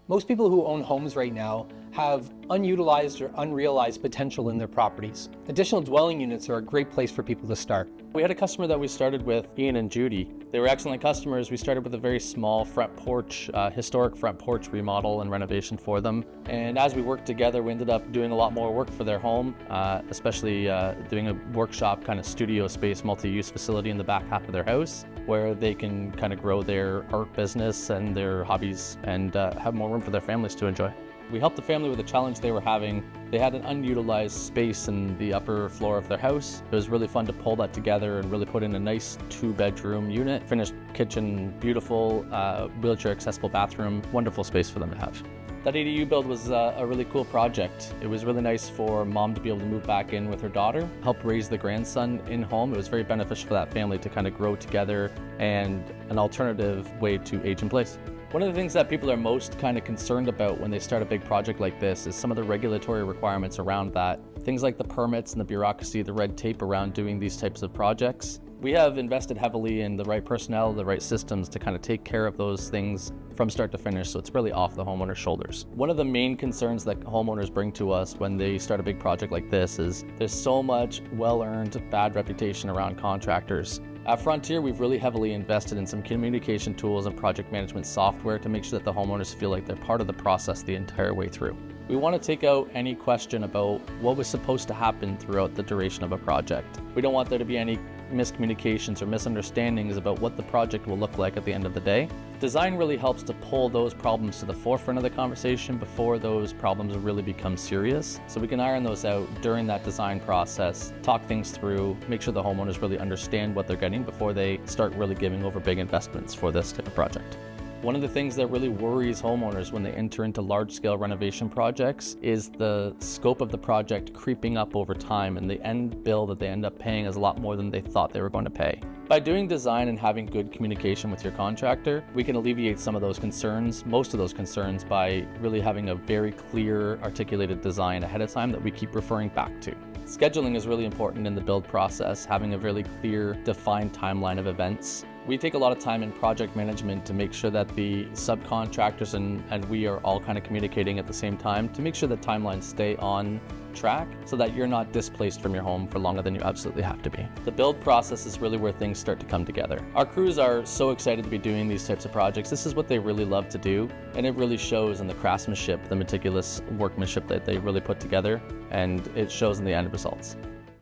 Most people who own homes right now have unutilized or unrealized potential in their properties. Additional dwelling units are a great place for people to start. We had a customer that we started with, Ian and Judy. They were excellent customers. We started with a very small front porch, historic front porch remodel and renovation for them. And as we worked together, we ended up doing a lot more work for their home, especially doing a workshop kind of studio space, multi-use facility in the back half of their house, where they can kind of grow their art business and their hobbies and have more room for their families to enjoy. We helped the family with a challenge they were having. They had an unutilized space in the upper floor of their house. It was really fun to pull that together and really put in a nice 2-bedroom unit. Finished kitchen, beautiful, wheelchair accessible bathroom, wonderful space for them to have. That ADU build was a really cool project. It was really nice for mom to be able to move back in with her daughter, help raise the grandson in home. It was very beneficial for that family to kind of grow together and an alternative way to age in place. One of the things that people are most kind of concerned about when they start a big project like this is some of the regulatory requirements around that. Things like the permits and the bureaucracy, the red tape around doing these types of projects. We have invested heavily in the right personnel, the right systems to kind of take care of those things from start to finish, so it's really off the homeowner's shoulders. One of the main concerns that homeowners bring to us when they start a big project like this is there's so much well-earned bad reputation around contractors. At Frontier, we've really heavily invested in some communication tools and project management software to make sure that the homeowners feel like they're part of the process the entire way through. We want to take out any question about what was supposed to happen throughout the duration of a project. We don't want there to be any miscommunications or misunderstandings about what the project will look like at the end of the day. Design really helps to pull those problems to the forefront of the conversation before those problems really become serious. So we can iron those out during that design process, talk things through, make sure the homeowners really understand what they're getting before they start really giving over big investments for this type of project. One of the things that really worries homeowners when they enter into large-scale renovation projects is the scope of the project creeping up over time, and the end bill that they end up paying is a lot more than they thought they were going to pay. By doing design and having good communication with your contractor, we can alleviate some of those concerns, most of those concerns, by really having a very clear, articulated design ahead of time that we keep referring back to. Scheduling is really important in the build process, having a really clear, defined timeline of events. We take a lot of time in project management to make sure that the subcontractors and we are all kind of communicating at the same time to make sure that timelines stay on track so that you're not displaced from your home for longer than you absolutely have to be. The build process is really where things start to come together. Our crews are so excited to be doing these types of projects. This is what they really love to do, and it really shows in the craftsmanship, the meticulous workmanship that they really put together, and it shows in the end results.